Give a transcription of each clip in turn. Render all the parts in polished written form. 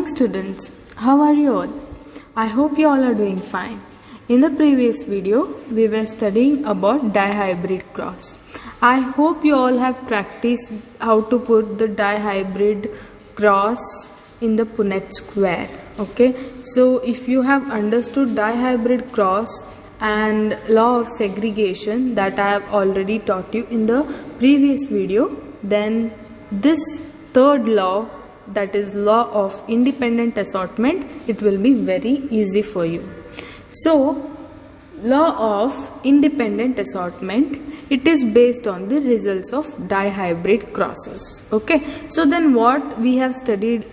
morning students, how are you all? I hope you all are doing fine. In the previous video, we were studying about dihybrid cross. I hope you all have practiced how to put the dihybrid cross in the Punnett square. Okay, so if you have understood dihybrid cross and law of segregation that I have already taught you in the previous video, then this third law, that is law of independent assortment, it will be very easy for you. So law of independent assortment, it is based on the results of dihybrid crosses. Okay, so then what we have studied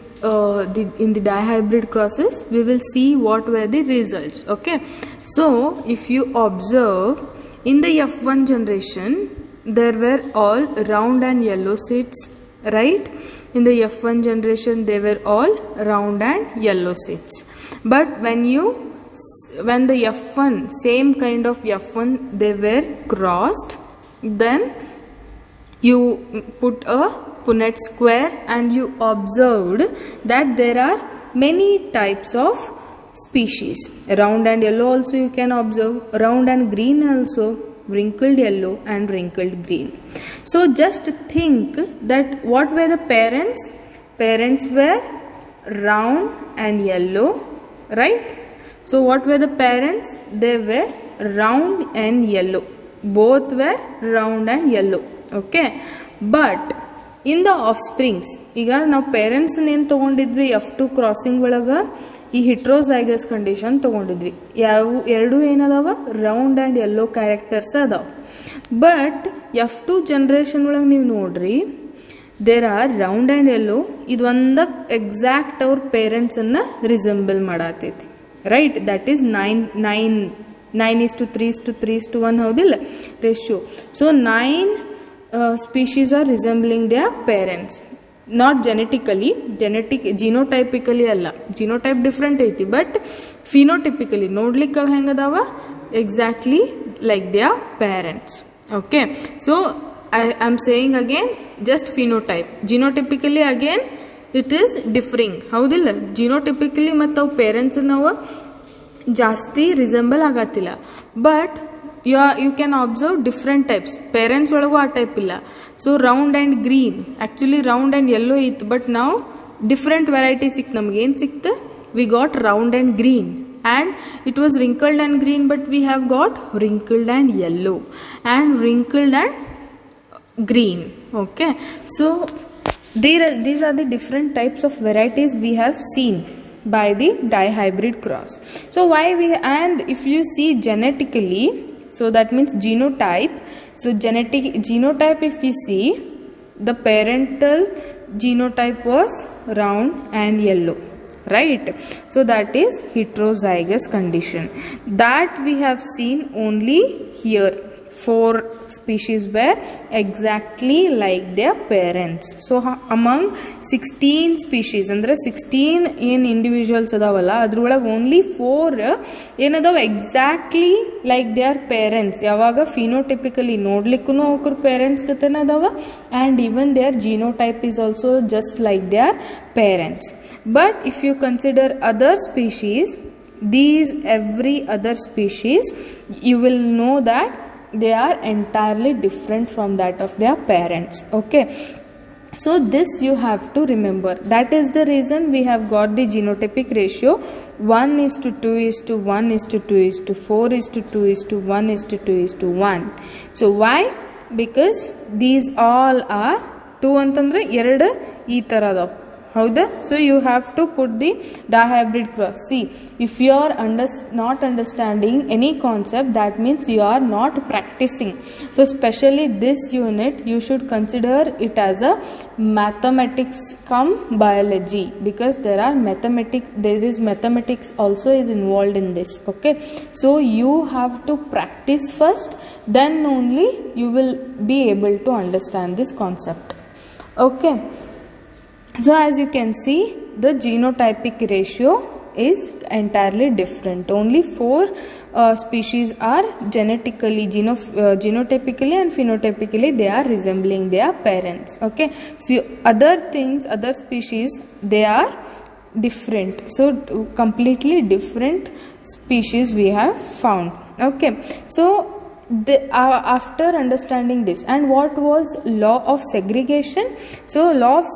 in the dihybrid crosses, we will see what were the results. Okay, so if you observe in the F1 generation, there were all round and yellow seeds, right? In the F1 generation, they were all round and yellow seeds. But when the F1, same kind of F1, they were crossed, then you put a Punnett square and you observed that there are many types of species. Round and yellow also you can observe, round and green also, wrinkled yellow and wrinkled green. So just think that what were the parents? Parents were round and yellow, right? So what were the parents? They were round and yellow. Both were round and yellow. Okay, but in the offsprings, ಈಗ ನಾವು parents ಏನು ತಗೊಂಡಿದ್ವಿ F2 crossing ಒಳಗ ಈ ಹಿಟ್ರೋಜೈಗಸ್ condition ತಗೊಂಡಿದ್ವಿ. ಎರಡು ಏನದಾವ? Round and yellow characters ಅದಾವ. But F2 generation ಒಳಗೆ ನೀವು ನೋಡ್ರಿ, there are round and yellow. ಇದು ಒಂದ ಎಕ್ಸಾಕ್ಟ್ ಅವ್ರ ಪೇರೆಂಟ್ಸನ್ನು ರಿಸೆಂಬಲ್ ಮಾಡತೈತಿ, ರೈಟ್? ದಟ್ ಈಸ್ 9:3:3:1 ಹೌದಿಲ್ಲ ratio. So 9 species are resembling their parents. Not genetically, genotypically ಅಲ್ಲ, genotype different ಐತಿ, but phenotypically ನೋಡ್ಲಿಕ್ಕೆ ಹೆಂಗದಾವ? Exactly like their parents. Okay, so I am saying again, just phenotype. Genotypically again it is differing, ಹೌದಿಲ್ಲ? Genotypically ಮತ್ತು ಅವು parents ನಾವು ಜಾಸ್ತಿ resemble ಆಗತ್ತಿಲ್ಲ. But you can observe different types. Parents ಒಳಗೂ ಆ ಟೈಪ್ ಇಲ್ಲ. So round and green, actually round and yellow ಇತ್ತು, ಬಟ್ ನಾವು ಡಿಫ್ರೆಂಟ್ ವೆರೈಟಿ ಸಿಕ್ತು. ನಮ್ಗೆ ಏನು ಸಿಕ್ತು? We got round and green, and it was wrinkled and green, but we have got wrinkled and yellow and wrinkled and green. Okay, so these are the different types of varieties we have seen by the dihybrid cross. So why and if you see genetically, so that means genotype. So genotype, if we see, the parental genotype was round and yellow, right? So that is heterozygous condition that we have seen only here. 4 species were exactly like their parents. So among 16 species, ಅಂದ್ರೆ 16 ಏನ್ individuals ಅದಾವಲ್ಲ, ಅದ್ರೊಳಗೆ only 4 ಏನದಾವ exactly like their parents. ಯಾವಾಗ ಫಿನೋಟಿಪಿಕಲಿ ನೋಡ್ಲಿಕ್ಕೂ ಅವ್ರ parents ಗತೆನ ಅದಾವ, and even their genotype is also just like their parents. But if you consider other species, every other species, you will know that they are entirely different from that of their parents. Okay, so this you have to remember. That is the reason we have got the genotypic ratio 1:2:1:2:4:2:1:2:1. So why? Because these all are 2 ಅಂತಂದ್ರೆ 2 ಈ ತರ ಅದಾವ, ಹೌದಾ? So you have to put the dihybrid cross. See, if you are not understanding any concept, that means you are not practicing. So especially this unit, you should consider it as a mathematics cum biology, because there is mathematics also is involved in this. Okay, so you have to practice first, then only you will be able to understand this concept. Okay, so as you can see, the genotypic ratio is entirely different. Only 4 species are genotypically and phenotypically they are resembling their parents. Okay, so other species, they are different. So completely different species we have found. Okay, so after understanding this, and what was law of segregation? So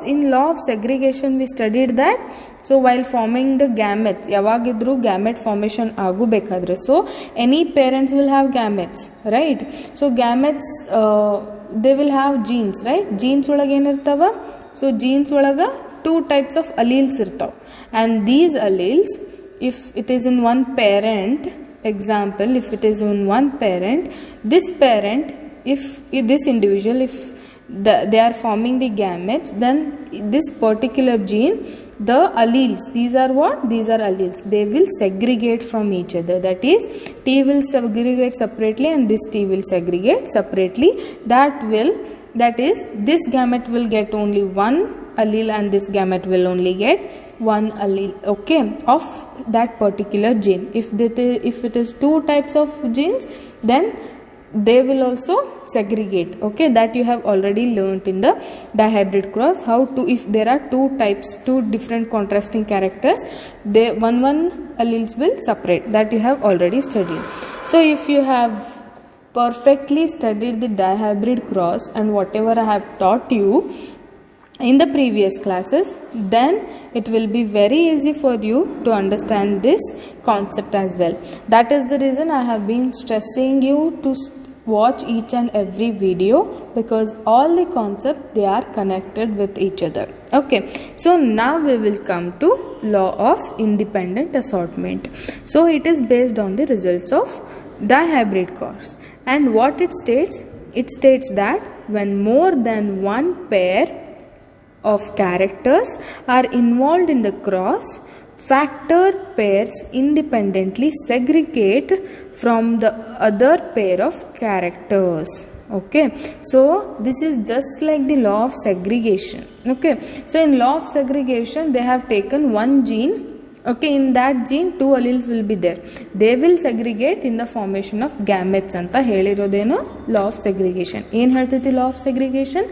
in law of segregation we studied that, so while forming the gametes, yavagidru gamete formation agubekadre, so any parents will have gametes, right? So gametes they will have genes, right? Genes olaga enirtava, so genes olaga two types of alleles irtav, and these alleles, if it is in one parent, example, if it is in one parent, this parent, if this individual, if they are forming the gametes, then this particular gene, the alleles, these are what? These are alleles. They will segregate from each other. That is, T will segregate separately and this T will segregate separately. That is, this gamete will get only one allele and this gamete will only get one allele, okay, of that particular gene. If it is two types of genes, then they will also segregate, okay. That you have already learnt in the dihybrid cross, how to, if there are two types, two different contrasting characters, they one alleles will separate. That you have already studied. So if you have perfectly studied the dihybrid cross and whatever I have taught you in the previous classes, then it will be very easy for you to understand this concept as well. That is the reason I have been stressing you to watch each and every video, because all the concepts, they are connected with each other. Okay, so now we will come to law of independent assortment. So it is based on the results of dihybrid cross, and what it states that when more than one pair of characters are involved in the cross, factor pairs independently segregate from the other pair of characters. Okay, so this is just like the law of segregation. Okay, so in law of segregation, they have taken one gene. Okay, in that gene two alleles will be there. They will segregate in the formation of gametes anta helirodeno law of segregation. ಏನು ಹೇಳ್ತೈತಿ law of segregation?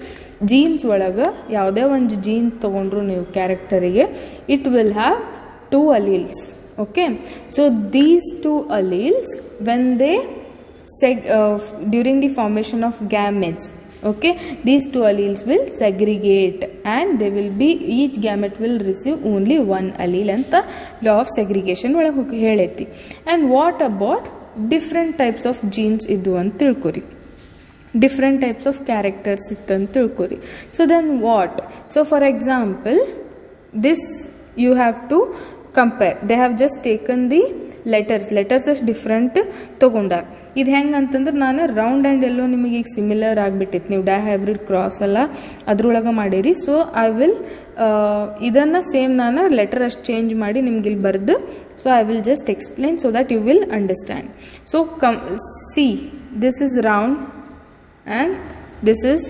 Genes ಒಳಗ ಯಾವುದೇ ಒಂದು gene ತಗೊಂಡ್ರು ನೀವು ಕ್ಯಾರೆಕ್ಟರಿಗೆ, it will have two alleles. Okay, so these two alleles, when they during the formation of gametes, okay, these two alleles will segregate and they will be, each gamete will receive only one allele anta law of segregation ಒಳಗೆ ಹೇಳೈತಿ. And what about different types of genes ಇದ್ದು ಅಂತ ತಿಳ್ಕೊರಿ, different types of characters ಇತ್ತು ಅಂತ ತಿಳ್ಕೊರಿ. So then what? So for example, this you have to compare. They have just taken the letters as different ತಗೊಂಡಾರ. ಇದು ಹೆಂಗೆ ಅಂತಂದ್ರೆ, ನಾನು ರೌಂಡ್ ಆ್ಯಂಡ್ ಎಲ್ಲೋ ನಿಮಗೆ ಈಗ ಸಿಮಿಲರ್ ಆಗಿಬಿಟ್ಟಿತ್ತು, ನೀವು ಡೈಹೈಬ್ರಿಡ್ ಕ್ರಾಸ್ ಎಲ್ಲ ಅದ್ರೊಳಗೆ ಮಾಡಿರಿ. ಸೊ ಐ ವಿಲ್ ಇದನ್ನು ಸೇಮ್ ನಾನು ಲೆಟರ್ ಅಷ್ಟು ಚೇಂಜ್ ಮಾಡಿ ನಿಮ್ಗೆ ಇಲ್ಲಿ ಬರೆದು, so I will just explain so that you will understand. So see, this is round and this is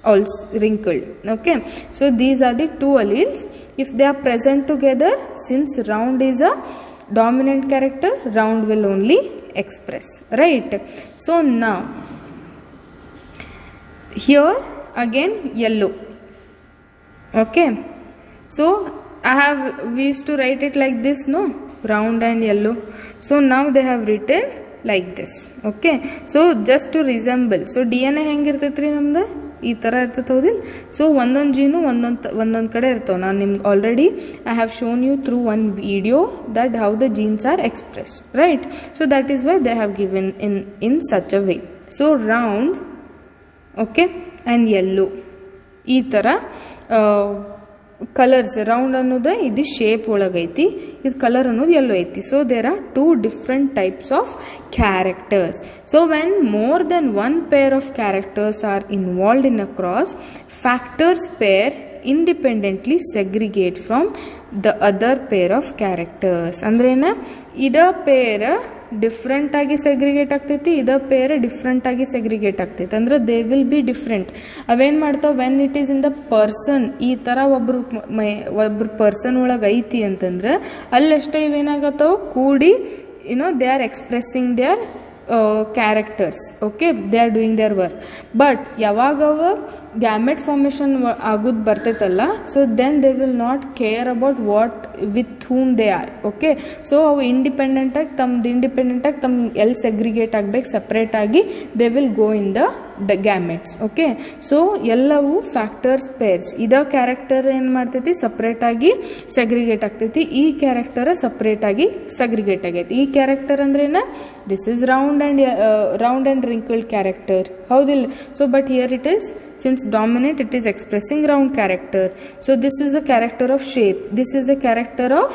also wrinkled. Okay, so these are the two alleles. If they are present together, since round is a dominant character, round will only express, right? So now here again yellow. Okay, so we used to write it like this, no, round and yellow. So now they have written like this. Okay, so just to resemble, so DNA ಹೆಂಗಿರ್ತೈತ್ರಿ ನಮ್ದು ಈ ಥರ ಇರ್ತೈತೆ, ಹೌದಿಲ್ಲ? So ಒಂದೊಂದು ಜೀನು ಒಂದೊಂದು ಕಡೆ ಇರ್ತಾವೆ. ನಾನು ನಿಮ್ಗೆ already I have shown you through one video that how the genes are express, right? So that is why they have given in such a way. So round, okay, and yellow, ಈ ಥರ colours. Round ಅನ್ನೋದು ಇದು shape ಒಳಗೈತಿ, ಇದು colour ಅನ್ನೋದು yellow ಐತಿ. So there are two different types of characters. So when more than one pair of characters are involved in a cross, factors pair independently segregate from the other pair of characters. ಅಂದ್ರೇನ, ಇದ peer different ಆಗಿ segregate ಆಗ್ತೈತಿ, ಇದ peer different ಆಗಿ segregate ಆಗ್ತೈತಿ. ಅಂದ್ರೆ they will be different. ಅವೇನ್ ಮಾಡ್ತಾವ, when it is in the person, ಈ ತರ ಒಬ್ರು ಪರ್ಸನ್ ಒಳಗೆ ಐತಿ ಅಂತಂದ್ರೆ ಅಲ್ಲಷ್ಟೇ ಇವೇನಾಗತ್ತವ ಕೂಡಿ, they are expressing their characters. Okay, they are doing their work. But ಯಾವಾಗವ ಗ್ಯಾಮೆಟ್ ಫಾರ್ಮೇಷನ್ ಆಗೋದು ಬರ್ತೈತಲ್ಲ, so then they will not care about what with whom they are. Okay, so ಅವು ಇಂಡಿಪೆಂಡೆಂಟಾಗಿ ತಮ್ಮ ಎಲ್ಲಿ ಸೆಗ್ರಿಗೇಟ್ ಆಗಬೇಕು ಸಪ್ರೇಟ್ ಆಗಿ they will go in the gametes. Okay, so ಎಲ್ಲವೂ ಫ್ಯಾಕ್ಟರ್ಸ್ ಪೇರ್ಸ್. ಇದ ಕ್ಯಾರೆಕ್ಟರ್ ಏನು ಮಾಡ್ತೈತಿ ಸಪ್ರೇಟ್ ಆಗಿ ಸೆಗ್ರಿಗೇಟ್ ಆಗ್ತೈತಿ, ಈ ಕ್ಯಾರೆಕ್ಟರ್ ಸಪ್ರೇಟ್ ಆಗಿ ಸೆಗ್ರಿಗೇಟ್ ಆಗೈತಿ. ಈ ಕ್ಯಾರೆಕ್ಟರ್ ಅಂದ್ರೇನ this is round and wrinkled character, ಹೌದಿಲ್ಲ? So but here it is since dominant it is expressing round character, so this is a character of shape, this is a character of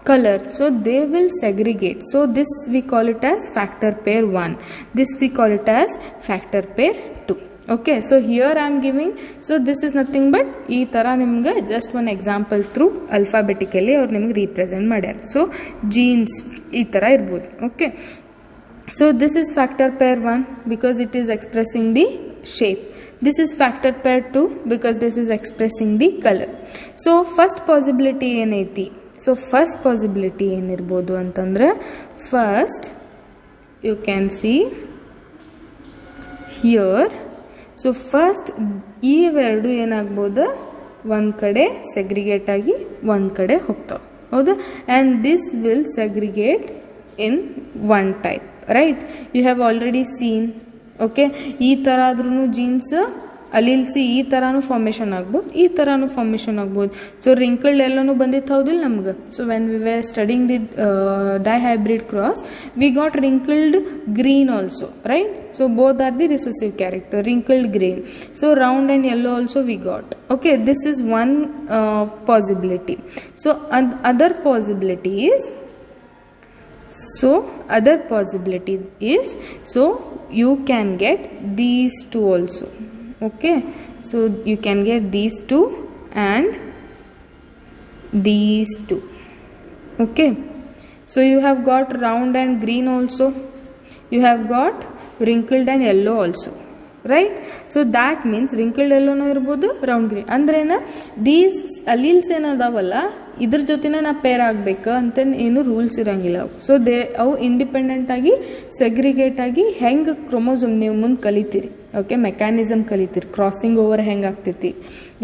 color, so they will segregate. So this we call it as factor pair 1, this we call it as factor pair 2. Okay, so here I am giving, so this is nothing but ee tara nimge just one example through alphabetically or nimge represent ಮಾಡ್ಯಾರ. So jeans ee tara irbodu. Okay, so this is factor pair 1 because it is expressing the shape. This is factor pair 2 because this is expressing the color. So first possibility ಏನೈತಿ? So first possibility ಏನಿರ್ಬೋದು ಅಂತಂದ್ರೆ, first you can see here, so first ಇವೆರಡು ಏನಾಗ್ಬೋದು ಒಂದು ಕಡೆ segregate ಆಗಿ ಒಂದು ಕಡೆ ಹೋಗ್ತಾವೆ, ಹೌದಾ? and this will segregate in one type, right? You have already seen. Okay, ಈ ಥರ ಆದ್ರೂ ಜೀನ್ಸ್ ಅಲಿಲ್ಸಿ ಈ ಥರನೂ ಫಾರ್ಮೇಷನ್ ಆಗ್ಬೋದು, ಈ ಥರನೂ ಫಾರ್ಮೇಷನ್ ಆಗ್ಬೋದು. ಸೊ ರಿಂಕಲ್ಡ್ ಎಲ್ಲನೂ ಬಂದಿತ್ತು, ಹೌದಿಲ್ಲ ನಮ್ಗೆ? So when we were studying the dihybrid cross we got wrinkled green also, right? So both are the recessive character, wrinkled green. So round and yellow also we got. Okay, this is one possibility. So other possibility is, so other possibility is, so you can get these two also. Okay, so you can get these two and these two. Okay, so you have got round and green also, you have got wrinkled and yellow also, right? So that means wrinkled yellow no irbodu, round green. ಅಂದ್ರೇನ these alleles ಏನದಾವಲ್ಲ ಇದ್ರ ಜೊತೆನೇ ನಾ peer ಆಗ್ಬೇಕು ಅಂತ ಏನು rules ಇರಂಗಿಲ್ಲ. So ಅವು independent ಆಗಿ ಸೆಗ್ರಿಗೇಟ್ ಆಗಿ ಹೆಂಗೆ ಕ್ರೋಮೋಸೋಮ್ ನೀವು ಮುಂದೆ ಕಲಿತೀರಿ. ಓಕೆ, ಮೆಕ್ಯಾನಿಸಮ್ ಕಲಿತೀರಿ, ಕ್ರಾಸಿಂಗ್ ಓವರ್ ಹೆಂಗೆ ಆಗ್ತೈತಿ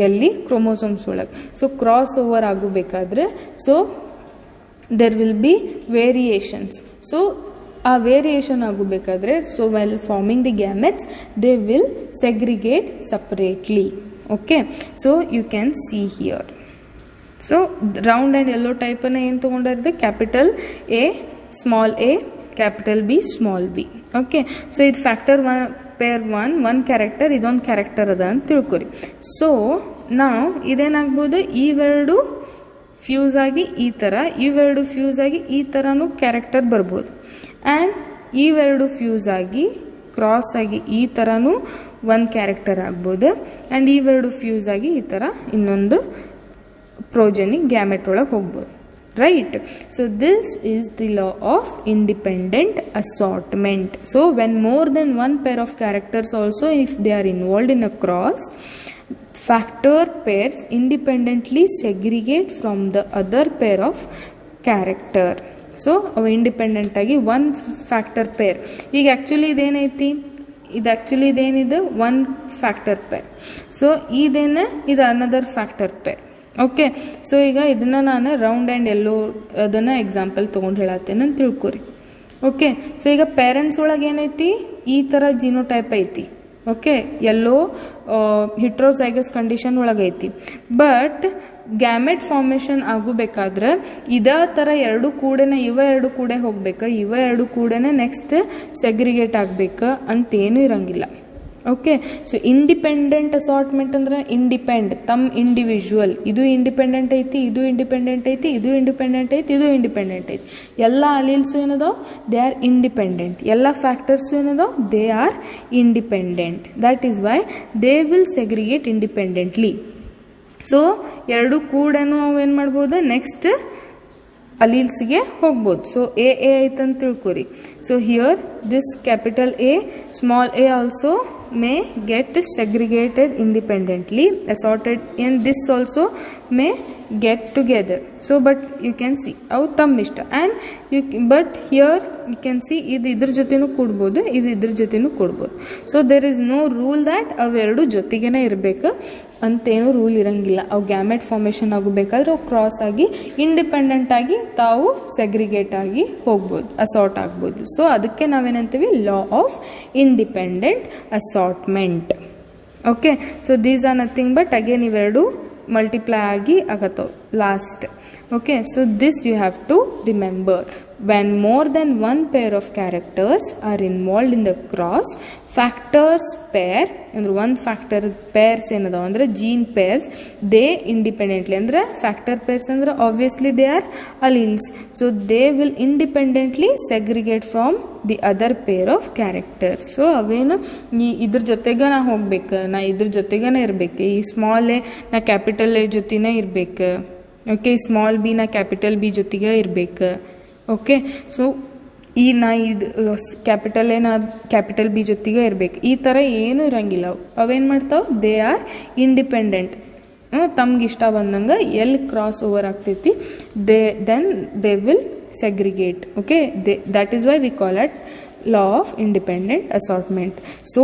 ಎಲ್ಲಿ ಕ್ರೋಮೋಸೋಮ್ಸ್ ಒಳಗೆ. ಸೊ ಕ್ರಾಸ್ ಓವರ್ ಆಗಬೇಕಾದ್ರೆ so there will be variations. So ಆ ವೇರಿಯೇಷನ್ ಆಗಬೇಕಾದ್ರೆ so well forming the gametes they will segregate separately. Okay, so you can see here. So round and yellow ಟೈಪನ್ನು ಏನು ತೊಗೊಂಡಿರುತ್ತೆ? Capital A small A, capital B small B. Okay, so ಇದು factor pair 1 one character, ಇದೊಂದು character ಅದ ಅಂತ ತಿಳ್ಕೊರಿ. So ನಾವು ಇದೇನಾಗ್ಬೋದು, ಇವೆರಡು fuse ಆಗಿ ಈ ಥರ, ಇವೆರಡು ಫ್ಯೂಸ್ ಆಗಿ ಈ ಥರನೂ ಕ್ಯಾರೆಕ್ಟರ್ ಬರ್ಬೋದು. ಆ್ಯಂಡ್ ಇವೆರಡು ಫ್ಯೂಸ್ ಆಗಿ ಕ್ರಾಸ್ ಆಗಿ ಈ ಥರನೂ ಒಂದು ಕ್ಯಾರೆಕ್ಟರ್ ಆಗ್ಬೋದು. ಆ್ಯಂಡ್ ಇವೆರಡು ಫ್ಯೂಸ್ ಆಗಿ ಈ ಥರ ಇನ್ನೊಂದು progeny gamete ಒಳಗೆ ಹೋಗ್ಬೋದು, right? So this is the law of independent assortment. So when more than one pair of characters also if they are involved in a cross, factor pairs independently segregate from the other pair of character. So ಅವು independent ಆಗಿ one factor pair. ಈಗ actually ಇದೇನೈತಿ, ಇದು actually ಇದೇನಿದೆ one factor pair. So ಇದೇನು ಇದು another factor pair. Okay, so ಈಗ ಇದನ್ನ ನಾನು ರೌಂಡ್ ಆ್ಯಂಡ್ ಯೆಲ್ಲೋ ಅದನ್ನು ಎಕ್ಸಾಂಪಲ್ ತೊಗೊಂಡು ಹೇಳತ್ತೇನೆ ಅಂತ ತಿಳ್ಕೊರಿ. ಓಕೆ, ಸೊ ಈಗ ಪೇರೆಂಟ್ಸ್ ಒಳಗೆ ಏನೈತಿ, ಈ ಥರ ಜೀನೋಟೈಪ್ ಐತಿ. ಓಕೆ, ಯೆಲ್ಲೋ ಹಿಟ್ರೋಸೈಗಸ್ ಕಂಡೀಷನ್ ಒಳಗೈತಿ. ಬಟ್ ಗ್ಯಾಮೆಟ್ ಫಾರ್ಮೇಷನ್ ಆಗಬೇಕಾದ್ರೆ ಇದೇ ಥರ ಎರಡು ಕೂಡೆನ ಇವ ಎರಡು ಕೂಡೆ ಹೋಗ್ಬೇಕು, ಇವ ಎರಡು ಕೂಡೆನೆ ನೆಕ್ಸ್ಟ್ ಸೆಗ್ರಿಗೇಟ್ ಆಗಬೇಕು ಅಂತೇನು ಇರಂಗಿಲ್ಲ. ಓಕೆ, ಸೊ ಇಂಡಿಪೆಂಡೆಂಟ್ ಅಸಾರ್ಟ್ಮೆಂಟ್ ಅಂದ್ರೆ ತಮ್ಮ ಇಂಡಿವಿಜುವಲ್, ಇದು ಇಂಡಿಪೆಂಡೆಂಟ್ ಐತಿ, ಇದು ಇಂಡಿಪೆಂಡೆಂಟ್ ಐತಿ, ಇದು ಇಂಡಿಪೆಂಡೆಂಟ್ ಐತಿ, ಇದು ಇಂಡಿಪೆಂಡೆಂಟ್ ಐತಿ. ಎಲ್ಲ ಅಲೀಲ್ಸು ಏನದಾವ್ ದೇ ಆರ್ ಇಂಡಿಪೆಂಡೆಂಟ್, ಎಲ್ಲ ಫ್ಯಾಕ್ಟರ್ಸು ಏನದಾವ್ they are independent. That is why they will segregate independently. So ಎರಡು ಕೂಡನು ಅವು ಏನು ಮಾಡ್ಬೋದು, ನೆಕ್ಸ್ಟ್ ಅಲೀಲ್ಸ್ಗೆ ಹೋಗ್ಬೋದು. ಸೊ ಎ ಐತಂತ ತಿಳ್ಕೊರಿ. So here this capital A small A also may get segregated independently, assorted in this also may get together. So but you can see ಅವು ತಮ್ಮ ಇಷ್ಟ. And but here you can see ಇದು ಇದ್ರ ಜೊತೆನೂ ಕೂಡ್ಬೋದು, ಇದು ಇದ್ರ ಜೊತೆನೂ ಕೂಡ್ಬೋದು. So there is no rule that ಅವೆರಡು ಜೊತೆಗೇನೆ ಇರಬೇಕು ಅಂತೇನು ರೂಲ್ ಇರಂಗಿಲ್ಲ. ಅವು ಗ್ಯಾಮೆಟ್ ಫಾರ್ಮೇಷನ್ ಆಗಬೇಕಾದ್ರೆ ಅವು ಕ್ರಾಸ್ ಆಗಿ ಇಂಡಿಪೆಂಡೆಂಟ್ ಆಗಿ ತಾವು ಸೆಗ್ರಿಗೇಟ್ ಆಗಿ ಹೋಗ್ಬೋದು, ಅಸಾರ್ಟ್ ಆಗ್ಬೋದು. ಸೊ ಅದಕ್ಕೆ ನಾವೇನಂತೀವಿ law of independent assortment. Okay, so these are nothing but again ಇವೆರಡು ಮಲ್ಟಿಪ್ಲೈ ಆಗಿ ಆಗತ್ತವು last. Okay, so this you have to remember. When more than one pair of characters are involved in the cross, factors pair and one factor pairs ಏನದ ಅಂದ್ರೆ gene pairs, they independently ಅಂದ್ರೆ factor pairs ಅಂದ್ರೆ obviously they are alleles, so they will independently segregate from the other pair of characters. So ಅವೇನು ಇದ್ರ ಜೊತೆಗೆ ನಾ ಹೋಗ್ಬೇಕು, ನಾ ಇದ್ರ ಜೊತೆಗೇನೆ ಇರ್ಬೇಕು, ಈ ಸ್ಮಾಲ್ ಎ ನಾ ಕ್ಯಾಪಿಟಲ್ ಎ ಜೊತೆನೇ ಇರ್ಬೇಕು, ಓಕೆ, ಸ್ಮಾಲ್ ಬಿ ನಾ ಕ್ಯಾಪಿಟಲ್ ಬಿ ಜೊತೆಗೆ ಇರಬೇಕು. ಓಕೆ, ಸೊ ಈ ನಾ ಇದು ಕ್ಯಾಪಿಟಲ್ ಎ ನಾ ಕ್ಯಾಪಿಟಲ್ ಬಿ ಜೊತೆಗೆ ಇರಬೇಕು, ಈ ಥರ ಏನೂ ಇರಂಗಿಲ್ಲ. ಅವೇನು ಮಾಡ್ತಾವೆ, ದೇ ಆರ್ ಇಂಡಿಪೆಂಡೆಂಟ್. ತಮ್ಗೆ ಇಷ್ಟ ಬಂದಂಗೆ ಎಲ್ಲಿ ಕ್ರಾಸ್ ಓವರ್ ಆಗ್ತೈತಿ then they will segregate. Okay, that is why we call it law of independent assortment. So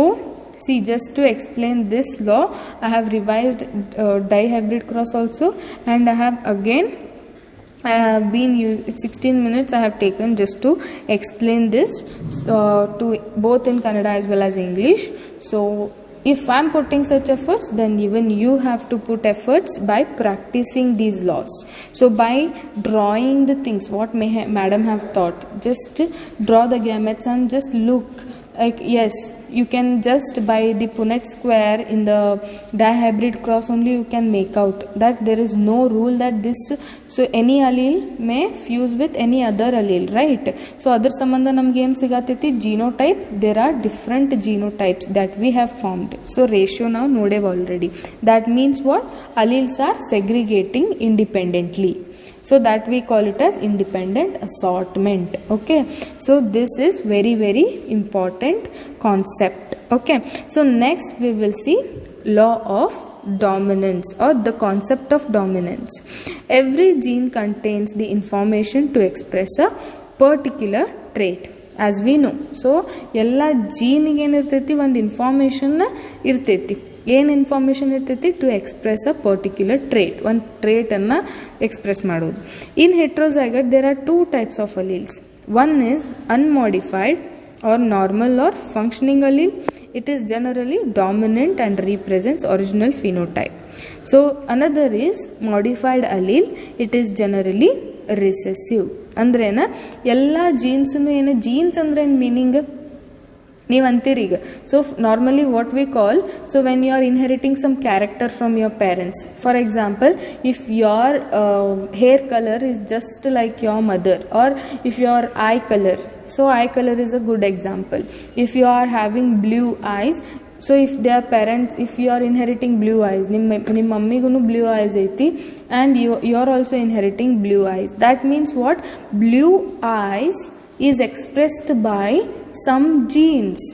see, just to explain this law, I have revised dihybrid cross also, and I have again 16 minutes I have taken just to explain this to both in Kannada as well as English. So if I am putting such efforts, then even you have to put efforts by practicing these laws. So by drawing the things what madam have taught, just draw the gametes and just look. Like yes, you can just by the Punnett square in the dihybrid cross only you can make out that there is no rule that this, so any allele may fuse with any other allele, right? So adar sambandha namge ಏನು ಸಿಗತೈತಿ, genotype. There are different genotypes that we have formed. So ratio now ನೋಡೇವ್ already. That means what, alleles are segregating independently. So that we call it as independent assortment. Okay, so this is very very important concept. Okay, so next we will see law of dominance or the concept of dominance. Every gene contains the information to express a particular trait, as we know. So ಎಲ್ಲ ಜೀನಿಗೆ ಏನಿರ್ತೈತಿ, ಒಂದು information ಇರ್ತೈತಿ. ಏನು information ಇರ್ತೈತಿ, to express a particular trait, ಒಂದು ಟ್ರೇಟನ್ನು express ಮಾಡೋದು. In heterozygote there are 2 types of alleles. One is unmodified or normal or functioning allele. It is generally dominant and represents original phenotype. So another is modified allele. It is generally recessive. ಅಂದ್ರೇನ, ಎಲ್ಲ ಜೀನ್ಸ್ನು ಏನು, jeans ಅಂದ್ರೆ ಏನು meaning ನೀವು ಅಂತೀರಿ ಈಗ. So normally what we call, so when you are inheriting some character from your parents, for example if your hair colour is just like your mother, or if your eye colour, so eye color is a good example. If you are having blue eyes, so if their parents, if you are inheriting blue eyes, ನಿಮ್ಮ ಮಮ್ಮಿಗೂ blue eyes ಐತಿ and you are also inheriting blue eyes, that means what, blue eyes is expressed by some genes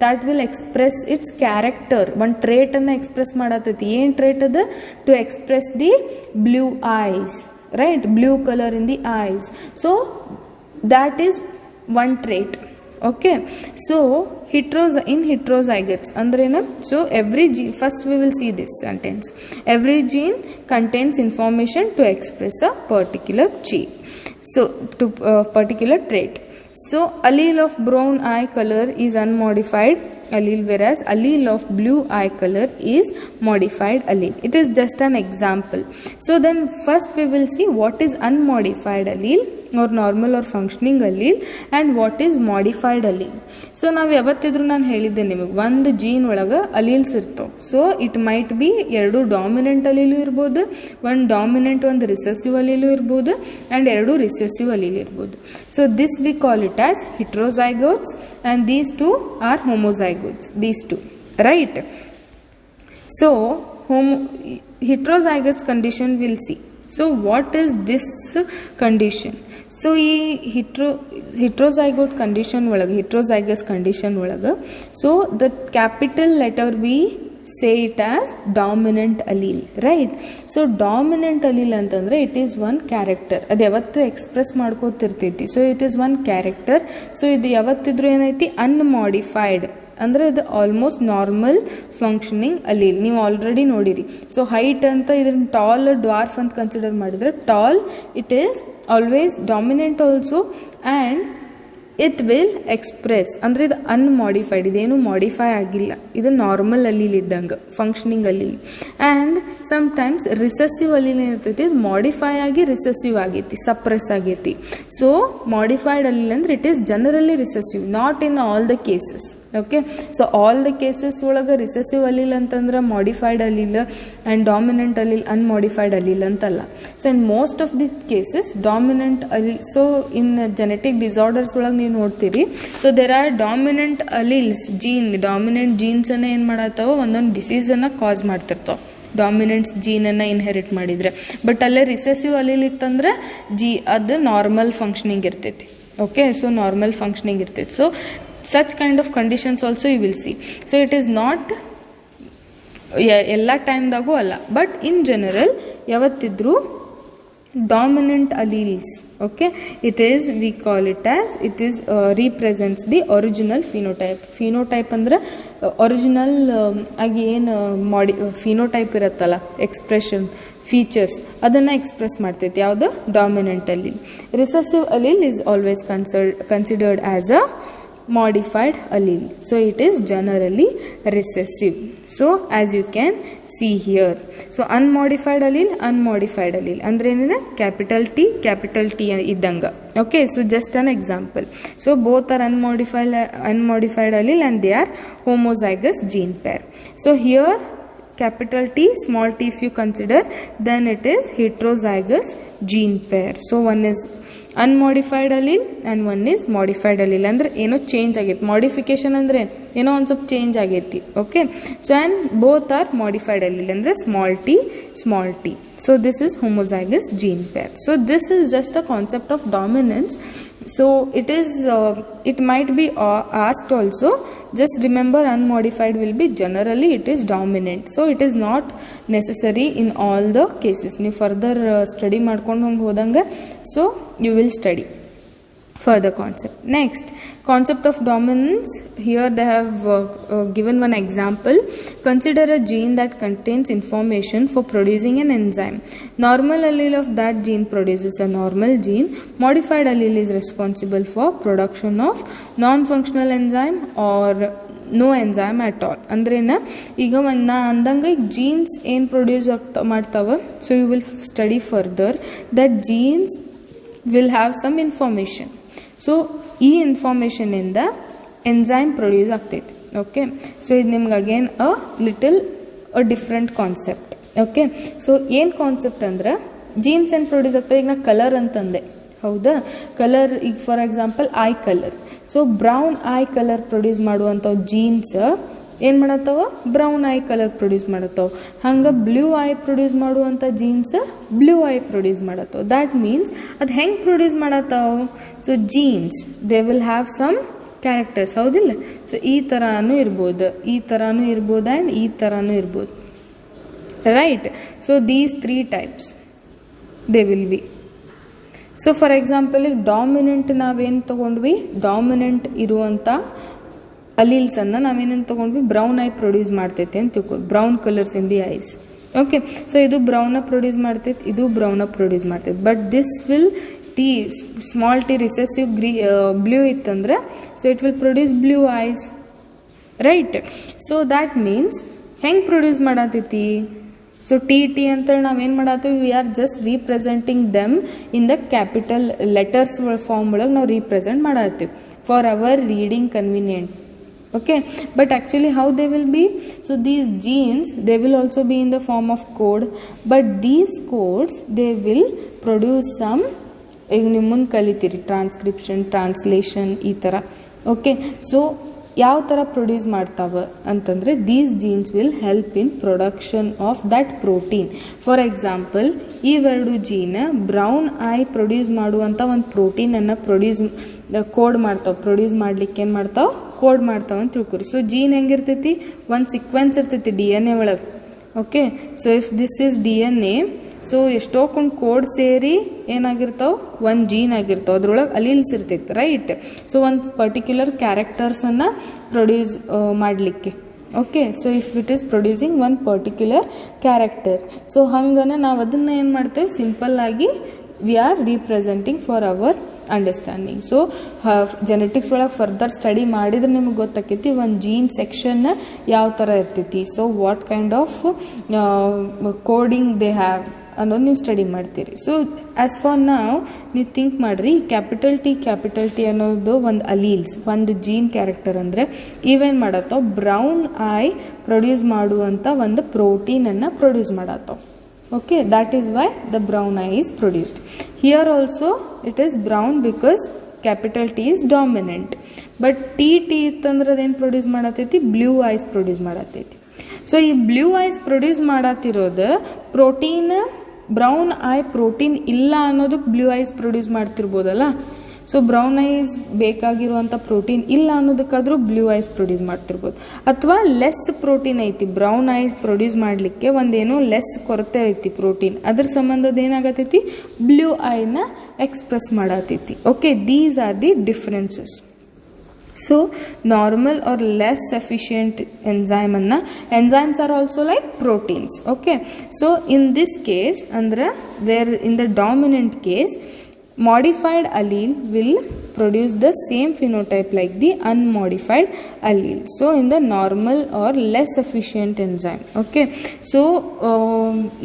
that will express its character. one trait ಅನ್ನು express ಮಾಡತೈತಿ. ಏನು trait ಅದ, to express the blue eyes, right? blue color in the eyes. So that is one trait. Okay, so in heterozygotes andrena, so every gene, first we will see this sentence, every gene contains information to express a particular gene, so to particular trait. So allele of brown eye color is unmodified allele, whereas allele of blue eye color is modified allele. It is just an example. So then first we will see what is unmodified allele or normal or functioning allele and what is modified allele. So ನಾವು ಯಾವತ್ತಿದ್ರು ನಾನು ಹೇಳಿದ್ದೆ ನಿಮಗೆ, ಒಂದು gene ಒಳಗೆ alleles ಇರ್ತಾವೆ. So it might be 2 dominant allele ಇರ್ಬೋದು, ಒಂದು dominant ಒಂದು ರಿಸೆಸಿವ್ ಅಲೀಲು ಇರ್ಬೋದು, ಆ್ಯಂಡ್ 2 ರಿಸೆಸಿವ್ ಅಲೀಲ್ ಇರ್ಬೋದು. So this we call it as heterozygotes and these 2 are homozygotes, these 2, right? So heterozygous condition we'll see. So what is this condition? So ಈ heterozygous condition ಒಳಗೆ, so the capital letter we say it as dominant allele, right? So dominant allele ಅಂತಂದ್ರೆ it is one character. ಅದು ಯಾವತ್ತು express ಮಾಡ್ಕೋತಿರ್ತೈತಿ. So it is one character. So ಇದು ಯಾವತ್ತಿದ್ರು ಏನೈತಿ unmodified ಅಂದ್ರೆ ಇದು ಆಲ್ಮೋಸ್ಟ್ ನಾರ್ಮಲ್ ಫಂಕ್ಷನಿಂಗ್ ಅಲೀಲ್. ನೀವು ಆಲ್ರೆಡಿ ನೋಡಿರಿ. ಸೊ ಹೈಟ್ ಅಂತ ಇದನ್ನ ಟಾಲ್ ಡ್ವಾರ್ಫ್ ಅಂತ ಕನ್ಸಿಡರ್ ಮಾಡಿದ್ರೆ tall it is always dominant also and it will express ಅಂದರೆ ಇದು ಅನ್ಮಾಡಿಫೈಡ್, ಇದೇನು ಮಾಡಿಫೈ ಆಗಿಲ್ಲ, ಇದು ನಾರ್ಮಲ್ ಅಲೀಲ್ ಇದ್ದಂಗೆ functioning allele. And sometimes recessive allele ಏನಿರ್ತೈತಿ ಇದು ಮಾಡಿಫೈ ಆಗಿ ರಿಸೆಸಿವ್ ಆಗೈತಿ, ಸಪ್ರೆಸ್ ಆಗೈತಿ. ಸೊ ಮಾಡಿಫೈಡ್ ಅಲೀಲ್ ಅಂದ್ರೆ it is generally recessive, not in all the cases. Okay, so all the cases ಒಳಗೆ ರಿಸೆಸಿವ್ ಅಲೀಲ್ ಅಂತಂದ್ರೆ modified allele and dominant allele unmodified allele ಅಂತಲ್ಲ. So in most of this cases dominant allele. So in genetic disorders ಒಳಗೆ ನೀವು ನೋಡ್ತೀರಿ, so there are dominant alleles gene, dominant genes ಅನ್ನ ಏನು ಮಾಡತ್ತಾವ ಒಂದೊಂದು ಡಿಸೀಸ್ ಅನ್ನ ಕಾಸ್ ಮಾಡ್ತಿರ್ತಾವ ಡಾಮಿನೆಂಟ್ ಜೀನನ್ನು ಇನ್ಹೆರಿಟ್ ಮಾಡಿದರೆ. ಬಟ್ ಅಲ್ಲೇ ರಿಸೆಸಿವ್ ಅಲೀಲ್ ಇತ್ತಂದ್ರೆ ಅದು ನಾರ್ಮಲ್ ಫಂಕ್ಷನಿಂಗ್ ಇರ್ತೈತಿ. ಓಕೆ, ಸೊ ನಾರ್ಮಲ್ ಫಂಕ್ಷನಿಂಗ್ ಇರ್ತೈತಿ. So such kind of conditions also you will see. So it is not ಎಲ್ಲ ಟೈಮ್ದಾಗೂ ಅಲ್ಲ, ಬಟ್ ಇನ್ ಜನರಲ್ ಯಾವತ್ತಿದ್ರು dominant alleles. Okay, it is, we call it as, it is represents the original phenotype. Phenotype ಅಂದ್ರೆ original ಆಗಿ ಏನು phenotype ಇರುತ್ತಲ್ಲ, expression features ಅದನ್ನು express ಮಾಡ್ತೈತಿ ಯಾವುದು dominant allele. Recessive allele is always considered as a modified allele, so it is generally recessive. So as you can see here, so unmodified allele andre enina capital T idanga. Okay, so just an example. So both are unmodified allele and they are homozygous gene pair. So here capital T, small t if you consider, then it is heterozygous gene pair. So one is unmodified allele and one is modified allele. ಅಂದ್ರೆ ಏನೋ change ಆಗೈತಿ. Modification ಅಂದ್ರೆ ಏನೋ ಒಂದು ಸ್ವಲ್ಪ change ಆಗೈತಿ. Okay, so and both are modified allele ಅಂದ್ರೆ small T. So this is homozygous gene pair. So this is just a concept of dominance. So it might be asked also, just remember unmodified will be generally it is dominant. So it is not necessary in all the cases. ನೀವು further study ಮಾಡ್ಕೊಂಡು ಹೋದಂಗೆ so you will study further concept. Next, concept of dominance. Here they have given one example. Consider a gene that contains information for producing an enzyme. Normal allele of that gene produces a normal gene. Modified allele is responsible for production of non-functional enzyme or no enzyme at all. ಅಂದ್ರೇನ ಈಗ ನಾ ಅಂದಂಗೆ jeans ಏನು produce ಮಾಡ್ತಾವ, so you will study further that genes will have some information. So ಈ ಇನ್ಫಾರ್ಮೇಷನಿಂದ enzyme produce ಆಗ್ತೈತಿ. Okay, so ಇದು ನಿಮ್ಗೆ again a different concept. Okay, so ಏನು ಕಾನ್ಸೆಪ್ಟ್ ಅಂದ್ರೆ ಜೀನ್ಸ್ ಏನು ಪ್ರೊಡ್ಯೂಸ್ ಆಗ್ತದೆ. ಈಗ ನಾ ಕಲರ್ ಅಂತಂದೆ, ಹೌದಾ? ಕಲರ್ ಈಗ for example eye colour. So brown eye colour produce ಮಾಡುವಂಥವು ಜೀನ್ಸ್ ಏನು ಮಾಡತ್ತವ, ಬ್ರೌನ್ ಐ ಕಲರ್ ಪ್ರೊಡ್ಯೂಸ್ ಮಾಡತ್ತವ. ಹಂಗೆ ಬ್ಲೂ ಐ ಪ್ರೊಡ್ಯೂಸ್ ಮಾಡುವಂಥ ಜೀನ್ಸ್ ಬ್ಲೂ ಐ ಪ್ರೊಡ್ಯೂಸ್ ಮಾಡತ್ತವ. ದ್ಯಾಟ್ ಮೀನ್ಸ್ ಅದು ಹೆಂಗೆ ಪ್ರೊಡ್ಯೂಸ್ ಮಾಡತ್ತವ, so genes they will have some characters, ಹೌದಿಲ್ಲ? ಸೊ ಈ ಥರನೂ ಇರ್ಬೋದು, ಈ ಥರನೂ ಇರ್ಬೋದು ಆ್ಯಂಡ್ ಈ ಥರನೂ ಇರ್ಬೋದು, right? So these 3 types they will be. So for example ಈಗ ಡಾಮಿನೆಂಟ್ ನಾವೇನು ತೊಗೊಂಡ್ವಿ, ಡಾಮಿನೆಂಟ್ ಇರುವಂಥ ಅಲೀಲ್ಸ್ ಅನ್ನ ನಾವೇನೇನು ತೊಗೊಂಡ್ವಿ, ಬ್ರೌನ್ ಐ ಪ್ರೊಡ್ಯೂಸ್ ಮಾಡ್ತೈತೆ ಅಂತ ತಿಳ್ಕೊ, brown colours in the eyes. Okay, so ಇದು ಬ್ರೌನ ಪ್ರೊಡ್ಯೂಸ್ ಮಾಡ್ತೈತೆ, ಇದು ಬ್ರೌನ ಪ್ರೊಡ್ಯೂಸ್ ಮಾಡ್ತೈತೆ. But this will T small t recessive blue ಇತ್ತಂದ್ರೆ so it will produce blue eyes, right? So that means ಹೆಂಗೆ ಪ್ರೊಡ್ಯೂಸ್ ಮಾಡತೈತಿ, ಸೊ ಟಿ ಅಂತೇಳಿ ನಾವೇನು ಮಾಡತ್ತೀವಿ, we are just representing them in the capital letters form ಒಳಗೆ ನಾವು represent ಮಾಡತ್ತೀವಿ for our reading convenient. Okay, but actually how they will be, so these genes they will also be in the form of code, but these codes they will produce some ಈಗ ನೀವು ಮುಂದೆ ಕಲಿತೀರಿ transcription, translation ಈ ಥರ. Okay, so ಯಾವ ಥರ produce ಮಾಡ್ತಾವ ಅಂತಂದರೆ these jeans will help in production of that protein. For example ಇವೆರಡು ಜೀನ್ ಬ್ರೌನ್ ಐ ಪ್ರೊಡ್ಯೂಸ್ ಮಾಡುವಂಥ ಒಂದು ಪ್ರೋಟೀನನ್ನು ಕೋಡ್ ಮಾಡ್ತಾವೆ, ಪ್ರೊಡ್ಯೂಸ್ ಮಾಡ್ಲಿಕ್ಕೆ ಏನು ಮಾಡ್ತಾವೆ, ಕೋಡ್ ಮಾಡ್ತಾವ ಅಂತ ತಿಳ್ಕೊರಿ. ಸೊ ಜೀನ್ ಹೆಂಗಿರ್ತೈತಿ, ಒಂದು ಸೀಕ್ವೆನ್ಸ್ ಇರ್ತೈತಿ DNA ಒಳಗೆ. Okay, so if this is DNA, so ಎಷ್ಟೊಂದು ಕೋಡ್ ಸೇರಿ ಏನಾಗಿರ್ತಾವ, ಒಂದು ಜೀನ್ ಆಗಿರ್ತಾವ, ಅದ್ರೊಳಗೆ ಅಲೀಲ್ಸ್ ಇರ್ತೈತಿ, ರೈಟ್. ಸೊ ಒಂದು ಪರ್ಟಿಕ್ಯುಲರ್ ಕ್ಯಾರೆಕ್ಟರ್ಸನ್ನು ಪ್ರೊಡ್ಯೂಸ್ ಮಾಡಲಿಕ್ಕೆ. Okay, so if it is producing one particular character, so ಹಂಗನ ನಾವು ಅದನ್ನು ಏನು ಮಾಡ್ತೇವೆ, ಸಿಂಪಲ್ ಆಗಿ we are representing for our understanding. So genetics ಒಳಗೆ ಫರ್ದರ್ ಸ್ಟಡಿ ಮಾಡಿದ್ರೆ ನಿಮ್ಗೆ ಗೊತ್ತಾಕೈತಿ ಒಂದು ಜೀನ್ ಸೆಕ್ಷನ್ ಯಾವ ಥರ ಇರ್ತೈತಿ. So what kind of coding they have ಅನ್ನೋದು ನೀವು ಸ್ಟಡಿ ಮಾಡ್ತೀರಿ. ಸೊ ಆ್ಯಸ್ ಫಾರ್ ನಾವು ನೀವು ಥಿಂಕ್ ಮಾಡಿರಿ, ಕ್ಯಾಪಿಟಲ್ ಟಿ ಅನ್ನೋದು ಒಂದು ಅಲೀಲ್ಸ್, ಒಂದು ಜೀನ್ ಕ್ಯಾರೆಕ್ಟರ್ ಅಂದರೆ ಇವೇನು ಮಾಡತ್ತೋ, ಬ್ರೌನ್ ಐ ಪ್ರೊಡ್ಯೂಸ್ ಮಾಡುವಂಥ ಒಂದು ಪ್ರೋಟೀನನ್ನು produce ಮಾಡತ್ತೋ. Okay, that is why the brown eye is produced. Here also it is brown because capital T is dominant. But T ಇತ್ತಂದ್ರೆ ಅದೇನು ಪ್ರೊಡ್ಯೂಸ್ ಮಾಡತೈತಿ, ಬ್ಲೂ ಐಸ್ ಪ್ರೊಡ್ಯೂಸ್ ಮಾಡತೈತಿ. So ಈ ಬ್ಲೂ ಐಸ್ ಪ್ರೊಡ್ಯೂಸ್ ಮಾಡತ್ತಿರೋದು protein, brown eye protein ಇಲ್ಲ ಅನ್ನೋದಕ್ಕೆ blue eyes produce ಮಾಡ್ತಿರ್ಬೋದಲ್ಲ. So brown eyes ಬೇಕಾಗಿರುವಂಥ ಪ್ರೋಟೀನ್ ಇಲ್ಲ ಅನ್ನೋದಕ್ಕಾದ್ರೂ ಬ್ಲೂ ಐಸ್ ಪ್ರೊಡ್ಯೂಸ್ ಮಾಡ್ತಿರ್ಬೋದು. ಅಥವಾ ಲೆಸ್ ಪ್ರೋಟೀನ್ ಐತಿ ಬ್ರೌನ್ ಐಸ್ ಪ್ರೊಡ್ಯೂಸ್ ಮಾಡಲಿಕ್ಕೆ, ಒಂದೇನೋ ಲೆಸ್ ಕೊರತೆ ಐತಿ ಪ್ರೋಟೀನ್, ಅದ್ರ ಸಂಬಂಧದ ಏನಾಗತೈತಿ, ಬ್ಲೂ ಐನ ಎಕ್ಸ್ಪ್ರೆಸ್ ಮಾಡತೈತಿ. Okay, these are the differences. So normal or less efficient enzymes are also like proteins. Okay, so in this case andra, where in the dominant case modified allele will produce the same phenotype like the unmodified allele. So in the normal or less efficient enzyme, okay, so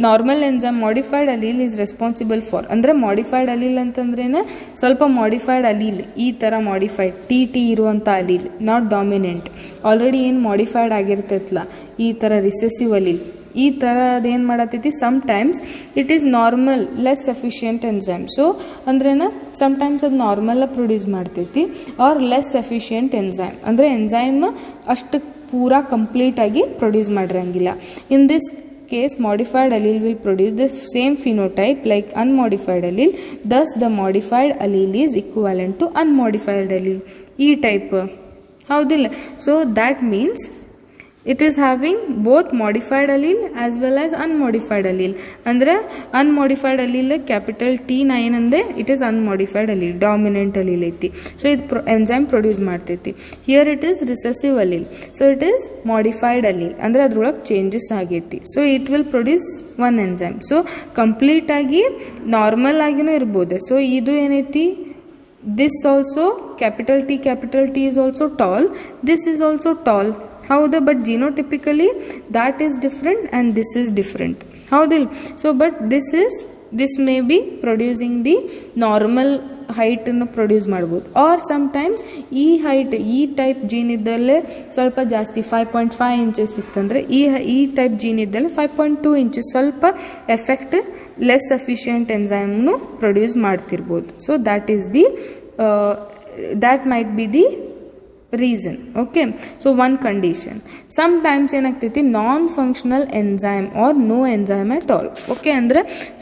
normal enzyme modified allele is responsible for, andre modified allele antandrena ಸ್ವಲ್ಪ modified allele ಈ ತರ modified TT ಇರುವಂತ allele, not dominant, already ಏನು modified ಆಗಿರ್ತೈತಲ್ಲ ಈ ತರ recessive allele, ಈ ಥರ ಅದೇನು ಮಾಡತೈತಿ, sometimes it is normal less efficient enzyme. So ಅಂದ್ರೇನ ಸಮ್ಟೈಮ್ಸ್ ಅದು ನಾರ್ಮಲ್ ಪ್ರೊಡ್ಯೂಸ್ ಮಾಡ್ತೈತಿ, ಆರ್ ಲೆಸ್ ಎಫಿಷಿಯಂಟ್ ಎನ್ಸೈಮ್ ಅಂದರೆ ಎನ್ಸೈಮ್ ಅಷ್ಟು ಪೂರಾ ಕಂಪ್ಲೀಟ್ ಆಗಿ ಪ್ರೊಡ್ಯೂಸ್ ಮಾಡಿರಂಗಿಲ್ಲ. In this case modified allele will produce the same phenotype like unmodified allele, thus the modified allele is equivalent to unmodified allele. ಈ type ಹೌದಿಲ್ಲ. So that means it is having both modified allele as well as unmodified allele. ಅಂದ್ರೆ unmodified allele capital T ನ ಏನಂದೆ, it is unmodified allele, dominant allele ಐತಿ. So ಇದು enzyme produce ಮಾಡ್ತೈತಿ. Here it is recessive allele, so it is modified allele, ಅಂದ್ರೆ ಅದ್ರೊಳಗೆ changes ಆಗೈತಿ. So it will produce one enzyme. So complete ಆಗಿ normal ಆಗಿನೂ ಇರ್ಬೋದು. ಸೊ ಇದು ಏನೈತಿ, this also capital T is also tall, this is also tall. ಹೌದಾ, but genotypically that is different and this is different, ಹೌದಿಲ್ಲ. So but this may be producing the normal ಹೈಟನ್ನು produce ಮಾಡ್ಬೋದು. Or sometimes ಈ height ಈ type gene ಇದ್ದಲ್ಲೇ ಸ್ವಲ್ಪ ಜಾಸ್ತಿ 5.5 inches ಇತ್ತಂದರೆ ಈ ಟೈಪ್ ಜೀನ್ ಇದ್ದಲ್ಲೇ 5.2 ಇಂಚಸ್ ಸ್ವಲ್ಪ ಎಫೆಕ್ಟ್ ಲೆಸ್ ಎಫಿಷಿಯಂಟ್ ಎನ್ಸೈಮ್ನು ಪ್ರೊಡ್ಯೂಸ್ ಮಾಡ್ತಿರ್ಬೋದು. So that might be the reason. Okay, so one condition, sometimes ಏನಾಗ್ತೈತಿ non functional enzyme or no enzyme at all. Okay, ಅಂದ್ರೆ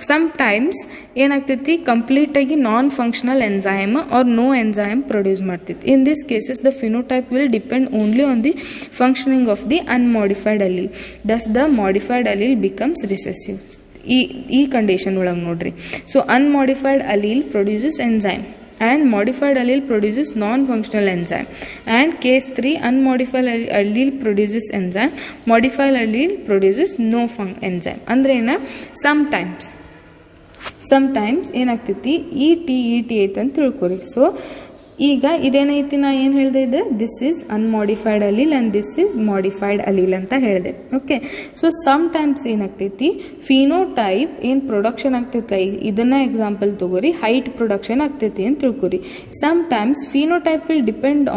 ಸಮ್ಟೈಮ್ಸ್ ಏನಾಗ್ತೈತಿ ಕಂಪ್ಲೀಟ್ ಆಗಿ non functional enzyme or no enzyme produce ಮಾಡ್ತೈತಿ. In this cases the phenotype will depend only on the functioning of the unmodified allele, thus the modified allele becomes recessive. ಈ condition ಒಳಗೆ ನೋಡ್ರಿ. So unmodified allele produces enzyme and modified allele produces non-functional enzyme, and case 3 unmodified allele produces enzyme, modified allele produces no enzyme. ಅಂದ್ರೆ ಏನ, sometimes ಏನಾಗ್ತೈತಿ ಈ T ಐತೆ ಅಂತ ತಿಳ್ಕೊರಿ. So ಈಗ ಇದೇನೈತಿ, ನಾ ಏನು ಹೇಳಿದೆ, ಇದೆ this is unmodified allele and this is modified allele ಅಂತ ಹೇಳಿದೆ. ಓಕೆ, ಸೊ ಸಮ್ಟೈಮ್ಸ್ ಏನಾಗ್ತೈತಿ ಫಿನೋಟೈಪ್ ಏನು ಪ್ರೊಡಕ್ಷನ್ ಆಗ್ತೈತಿ, ಇದನ್ನ ಎಕ್ಸಾಂಪಲ್ ತಗೋರಿ, ಹೈಟ್ ಪ್ರೊಡಕ್ಷನ್ ಆಗ್ತೈತಿ ಅಂತ ತಿಳ್ಕೊರಿ. Sometimes phenotype will depend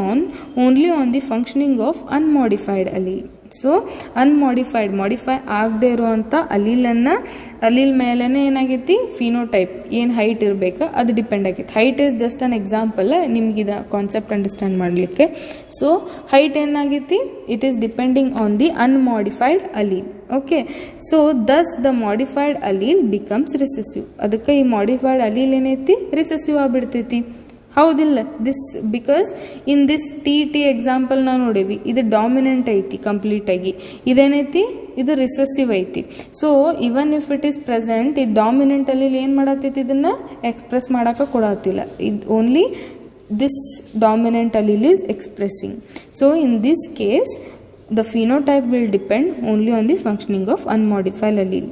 only on the functioning of unmodified allele. So modify ಆಗದೆ ಇರುವಂಥ ಅಲೀಲ್ ಮೇಲೇನೆ ಏನಾಗೈತಿ ಫಿನೋಟೈಪ್ ಏನು ಹೈಟ್ ಇರಬೇಕು ಅದು ಡಿಪೆಂಡ್ ಆಗೈತಿ. Height is just an example ನಿಮಗಿದ ಕಾನ್ಸೆಪ್ಟ್ ಅಂಡರ್ಸ್ಟ್ಯಾಂಡ್ ಮಾಡಲಿಕ್ಕೆ. ಸೊ ಹೈಟ್ ಏನಾಗೈತಿ, it is depending on the unmodified allele. Okay, so thus the modified allele becomes recessive. ಅದಕ್ಕೆ ಈ ಮಾಡಿಫೈಡ್ allele ಏನೈತಿ ರಿಸೆಸಿವ್ ಆಗ್ಬಿಡ್ತೈತಿ. ಹೌದಿಲ್ಲ? This because in this T example ನಾವು ನೋಡೇವಿ, ಇದು ಡಾಮಿನೆಂಟ್ ಐತಿ ಕಂಪ್ಲೀಟ್ ಆಗಿ, ಇದೇನೈತಿ ಇದು ರಿಸೆಸಿವ್ ಐತಿ. So even if it is present, ಇದು ಡಾಮಿನೆಂಟ್ ಅಲ್ಲಿ ಏನು ಮಾಡತ್ತೈತಿ, ಇದನ್ನ ಎಕ್ಸ್ಪ್ರೆಸ್ ಮಾಡಕ್ಕೆ ಕೊಡತ್ತಿಲ್ಲ. ಇದು only this dominant allele is expressing. So in this case the phenotype will depend only on the functioning of unmodified allele.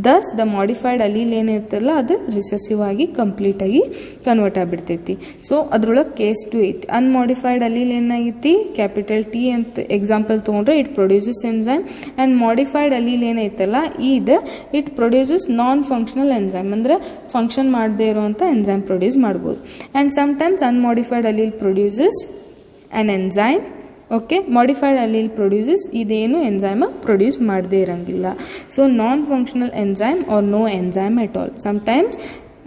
Thus the modified allele ಏನಿರ್ತಲ್ಲ ಅದು recessive ಆಗಿ complete ಆಗಿ ಕನ್ವರ್ಟ್ ಆಗಿಬಿಡ್ತೈತಿ. ಸೊ ಅದ್ರೊಳಗೆ ಕೇಸ್ 2 ಐತಿ. Unmodified allele ಏನಾಗೈತಿ, capital T ಅಂತ example ತೊಗೊಂಡ್ರೆ it produces enzyme, and modified allele ಏನೈತಲ್ಲ ಇದು it produces non functional enzyme, ಅಂದ್ರೆ ಫಂಕ್ಷನ್ ಮಾಡದೇ ಇರುವಂಥ ಎನ್ಸೈಮ್ ಪ್ರೊಡ್ಯೂಸ್ ಮಾಡ್ಬೋದು. And sometimes unmodified allele produces an enzyme. Okay, modified allele produces ಇದೇನು ಎನ್ಸೈಮ್ ಪ್ರೊಡ್ಯೂಸ್ ಮಾಡದೇ ಇರಂಗಿಲ್ಲ. So non functional enzyme or no enzyme at all. Sometimes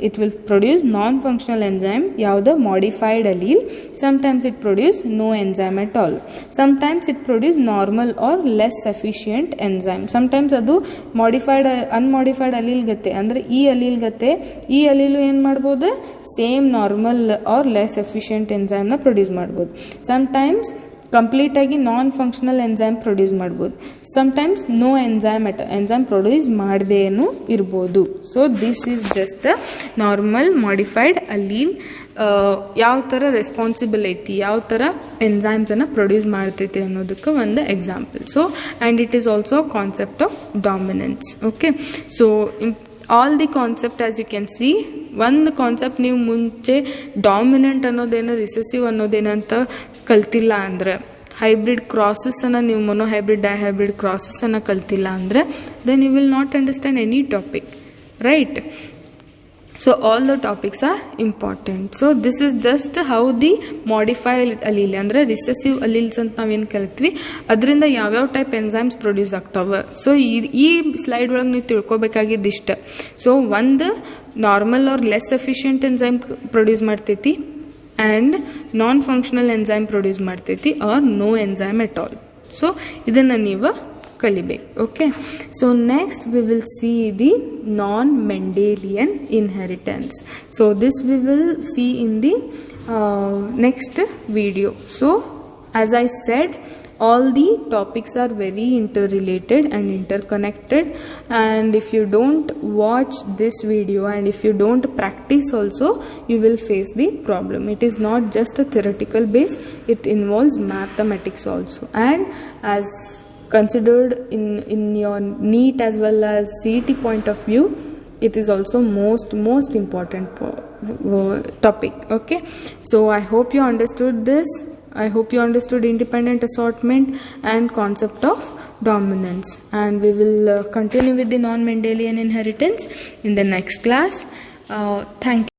it will produce non-functional enzyme, ಯಾವುದು modified allele. Sometimes it produce no enzyme at all. Sometimes it produce normal or less efficient enzyme. Sometimes ಅದು modified unmodified allele ಗತ್ತೆ, ಅಂದ್ರೆ ಈ allele ಗತ್ತೆ ಈ allele ಏನು ಮಾಡ್ಬೋದು, same normal or less efficient ಎನ್ಸೈಮ್ನ ಪ್ರೊಡ್ಯೂಸ್ ಮಾಡ್ಬೋದು. ಸಮಟೈಮ್ಸ್ ಕಂಪ್ಲೀಟ್ ಆಗಿ ನಾನ್ ಫಂಕ್ಷನಲ್ ಎನ್ಸೈಮ್ ಪ್ರೊಡ್ಯೂಸ್ ಮಾಡ್ಬೋದು. ಸಮಟೈಮ್ಸ್ ನೋ ಎನ್ಸೈಮ್ ಪ್ರೊಡ್ಯೂಸ್ ಮಾಡದೇನು ಇರ್ಬೋದು. So this is just the normal modified allele ಯಾವ ಥರ ರೆಸ್ಪಾನ್ಸಿಬಲ್ ಐತಿ, ಯಾವ ಥರ ಎನ್ಸೈಮ್ಸನ್ನು ಪ್ರೊಡ್ಯೂಸ್ ಮಾಡ್ತೈತಿ ಅನ್ನೋದಕ್ಕೆ ಒಂದು example. So and it is also concept of dominance. Okay, so all the concept as you can see, ಒಂದು ಕಾನ್ಸೆಪ್ಟ್ ನೀವು ಮುಂಚೆ ಡಾಮಿನೆಂಟ್ ಅನ್ನೋದೇನು ರಿಸೆಸಿವ್ ಅನ್ನೋದೇನು ಅಂತ ಕಲ್ತಿಲ್ಲ ಅಂದರೆ, ಹೈಬ್ರಿಡ್ ಕ್ರಾಸಸ್ಸನ್ನು ನೀವು ಮೊನೋಹೈಬ್ರಿಡ್ ಡೈಹೈಬ್ರಿಡ್ ಕ್ರಾಸಸ್ಸನ್ನು ಕಲ್ತಿಲ್ಲ ಅಂದರೆ then you will not understand any topic, right? So all the topics are important. So this is just how the modified allele ಅಂದ್ರೆ ರಿಸೆಸಿವ್ alleles ಅಂತ ನಾವೇನು ಕಲಿತ್ವಿ ಅದರಿಂದ ಯಾವ್ಯಾವ ಟೈಪ್ ಎನ್ಸೈಮ್ಸ್ ಪ್ರೊಡ್ಯೂಸ್ ಆಗ್ತಾವೆ. ಸೊ ಈ ಸ್ಲೈಡ್ ಒಳಗೆ ನೀವು ತಿಳ್ಕೊಬೇಕಾಗಿದ್ದು ಇಷ್ಟ. ಸೊ ಒಂದು normal or less efficient enzyme produce ಮಾಡ್ತೈತಿ, and non functional enzyme produce ಮಾಡ್ತೈತಿ, or no enzyme at all. So ಇದನ್ನು ನೀವು ಕಲಿಬೇಕು. Okay, so next we will see the non Mendelian inheritance. So this we will see in the next video. So as I said, all the topics are very interrelated and interconnected, and if you don't watch this video and if you don't practice also, you will face the problem. It is not just a theoretical base, it involves mathematics also, and as considered in your NEET as well as CET point of view, it is also most important topic. Okay, so I hope you understood this. I hope you understood independent assortment and concept of dominance, and we will continue with the non-Mendelian inheritance in the next class. Thank you.